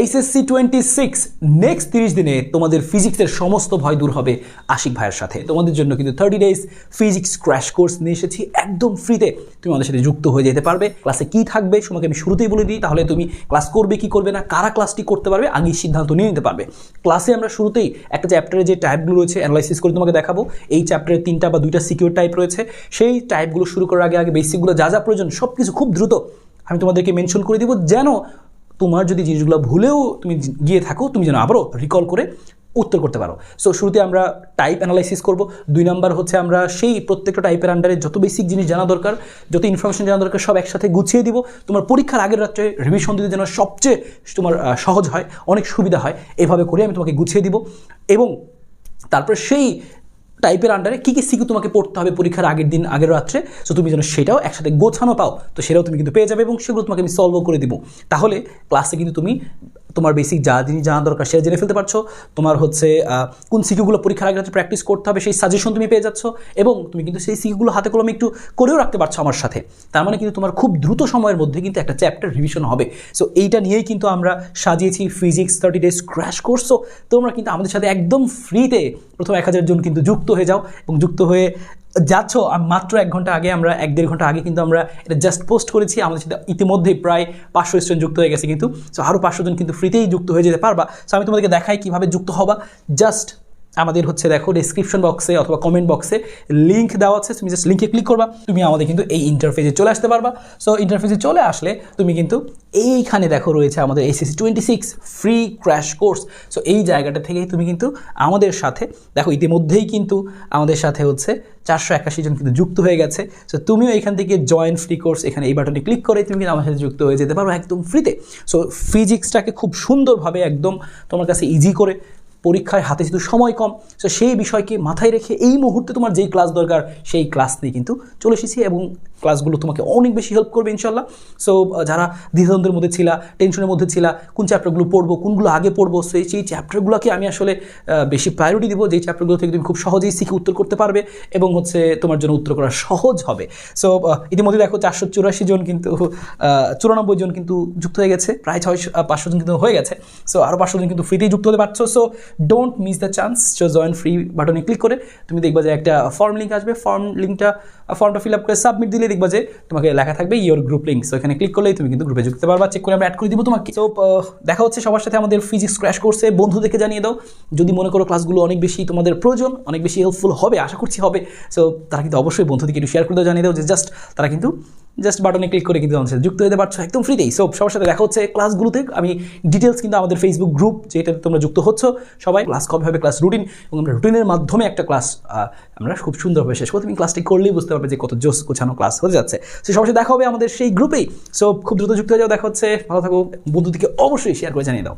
HSC 26 next 30 দিনে তোমাদের ফিজিক্সের সমস্ত ভয় দূর হবে আশিক ভাইয়ের সাথে। তোমাদের জন্য কিন্তু 30 ডেজ ফিজিক্স ক্র্যাশ কোর্স নিয়ে এসেছি একদম ফ্রিতে। তুমি আমাদের সাথে যুক্ত হয়ে যেতে পারবে। ক্লাসে কি থাকবে তোমাকে আমি শুরুতেই বলে দিই, তাহলে তুমি ক্লাস করবে কি করবে না, কারা ক্লাসটি করতে পারবে আগেই সিদ্ধান্ত নিয়ে নিতে পারবে। ক্লাসে আমরা শুরুতেই একটা চ্যাপ্টারে যে টাইপগুলো রয়েছে অ্যানালাইসিস করে তোমাকে দেখাবো। এই চ্যাপ্টারে 3টা বা 2টা সিকিউর টাইপ রয়েছে। সেই টাইপগুলো শুরু করার আগে বেসিকগুলো যা যা প্রয়োজন সব কিছু খুব দ্রুত আমি তোমাদেরকে মেনশন করে দিব, যেন তোমার যদি জিনিসগুলো ভুলেও তুমি গিয়ে থাকো তুমি যেন আবারও রিকল করে উত্তর করতে পারো। সো শুরুতে আমরা টাইপ অ্যানালাইসিস করব। 2 নাম্বার হচ্ছে আমরা সেই প্রত্যেকটা টাইপের আন্ডারে যত বেসিক জিনিস জানা দরকার, যত ইনফরমেশন জানা দরকার সব একসাথে গুছিয়ে দিব। তোমার পরীক্ষার আগের রাত্রে রিভিশন দিতে যেন সবচেয়ে তোমার সহজ হয়, অনেক সুবিধা হয়, এভাবে করে আমি তোমাকে গুছিয়ে দিব। এবং তারপর সেই টাইপের আন্ডারে কী কী সিকিউ তোমাকে পড়তে হবে পরীক্ষার আগের দিন আগের রাত্রে, সো তুমি যেন সেটাও একসাথে গোছানো পাও, তো সেটাও তুমি কিন্তু পেয়ে যাবে এবং সেগুলো তোমাকে আমি সলভও করে দিব। তাহলে ক্লাসে কিন্তু তুমি তোমার বেসিক যা জিনিস জানা দরকার সেটা জেনে ফেলতে পারছো। তোমার হচ্ছে কোন সিকিউগুলো পরীক্ষার আগে রাত্রে প্র্যাকটিস করতে হবে সেই সাজেশন তুমি পেয়ে যাচ্ছ, এবং তুমি কিন্তু সেই সিকিউগুলো হাতে কলমে একটু করেও রাখতে পারছো আমার সাথে। তার মানে কিন্তু তোমার খুব দ্রুত সময়ের মধ্যে কিন্তু একটা চ্যাপ্টার রিভিশন হবে। সো এইটা নিয়েই কিন্তু আমরা সাজিয়েছি physics 30 days crash course. So তোমরা কিন্তু আমাদের সাথে একদম ফ্রিতে প্রথম 1000 জন কিন্তু যুক্ত হয়ে যাও, এবং যুক্ত হয়ে যাচ্ছ মাত্র 1 ঘন্টা আগে, আমরা 1-1.5 ঘন্টা আগে কিন্তু আমরা এটা জাস্ট পোস্ট করেছি। আমাদের সাথে ইতিমধ্যেই প্রায় 500 স্টুডেন্ট যুক্ত হয়ে গেছে কিন্তু। সো আরও 500 জন কিন্তু ফ্রিতেই যুক্ত হয়ে যেতে পারবা। সো আমি তোমাদেরকে দেখাই কীভাবে যুক্ত হবা। জাস্ট আমাদের হচ্ছে দেখো ডেসক্রিপশন বক্সে অথবা কমেন্ট বক্সে লিঙ্ক দেওয়া আছে, তুমি জাস্ট লিঙ্কে ক্লিক করবা, তুমি আমাদের কিন্তু এই ইন্টারফেসে চলে আসতে পারবা। সো ইন্টারফেসে চলে আসলে তুমি কিন্তু এইখানে দেখো রয়েছে আমাদের HSC 26 free crash course. So এই জায়গাটা থেকেই তুমি কিন্তু আমাদের সাথে দেখো ইতিমধ্যেই কিন্তু আমাদের সাথে হচ্ছে 481 জন কিন্তু যুক্ত হয়ে গেছে। সো তুমিও এখান থেকে জয়েন ফ্রি কোর্স এখানে এই বাটনে ক্লিক করে তুমি কিন্তু আমার সাথে যুক্ত হয়ে যেতে পারো একদম ফ্রিতে। সো ফিজিক্সটাকে খুব সুন্দরভাবে একদম তোমার কাছে ইজি করে, পরীক্ষায় হাতে যেহেতু সময় কম, সো সেই বিষয়কে মাথায় রেখে এই মুহূর্তে তোমার যেই ক্লাস দরকার সেই ক্লাস নিয়ে কিন্তু চলে এসেছি, এবং ক্লাসগুলো তোমাকে অনেক বেশি হেল্প করবে ইনশাল্লাহ। সো যারা দ্বিধাদ্বন্দ্বের মধ্যে ছিলা, টেনশনের মধ্যে ছিলা, কোন চ্যাপ্টারগুলো পড়বো, কোনগুলো আগে পড়বো, সেই চ্যাপ্টারগুলোকে আমি আসলে বেশি প্রায়োরিটি দিব, যেই চ্যাপ্টারগুলো থেকে তুমি খুব সহজেই শিখে উত্তর করতে পারবে এবং হচ্ছে তোমার জন্য উত্তর করা সহজ হবে। সো ইতিমধ্যে দেখো 484 জন কিন্তু 94 জন কিন্তু যুক্ত হয়ে গেছে, প্রায় 500 জন কিন্তু হয়ে গেছে। সো আরও 500 জন কিন্তু ফ্রিতেই যুক্ত হতে পারছো। So don't miss the chance. So join free বাটনে ক্লিক করে তুমি দেখবা যে একটা ফর্ম লিঙ্ক আসবে, ফর্মটা ফিল আপ করে সাবমিট দিলে দেখবা যে তোমাকে লেখা থাকবে ইয়োর গ্রুপ লিঙ্ক। সো এখানে ক্লিক করলেই তুমি কিন্তু গ্রুপে যুক্ত হতে পারবা, চেক করে আমরা অ্যাড করে দিব তোমাকে। সো দেখা হচ্ছে সবার সাথে আমাদের ফিজিক্স ক্র্যাশ কোর্সে। বন্ধুদেরকে জানিয়ে দাও যদি মনে করো ক্লাসগুলো অনেক বেশি তোমাদের প্রয়োজন, অনেক বেশি হেল্পফুল হবে, আশা করছি হবে। সো তারা কিন্তু অবশ্যই বন্ধুদেরকে একটু শেয়ার করে দাও, জানিয়ে দাও যে তারা কিন্তু জাস্ট বাটনে ক্লিক করে কিন্তু আমাদের সাথে যুক্ত হতে পারছো একদম ফ্রিতেই। সো সবার সাথে দেখা হচ্ছে ক্লাসগুলোতে। আমি ডিটেলস কিন্তু আমাদের ফেসবুক গ্রুপ যেটাতে তোমরা যুক্ত হচ্ছ সবাই, ক্লাস কবে হবে, ক্লাস রুটিন, এবং আমরা রুটিনের মাধ্যমে একটা ক্লাস আমরা খুব সুন্দরভাবে শেষ করবো। তুমি ক্লাসটি করলেই বুঝতে পারবে যে কত জোস গোছানো ক্লাস হতে যাচ্ছে। সো সবার সাথে দেখা হবে আমাদের সেই গ্রুপেই। সো খুব দ্রুত যুক্ত হয়ে যাও, দেখা হচ্ছে, ভালো থাকো, বন্ধুদেরকে অবশ্যই শেয়ার করে জানিয়ে দাও।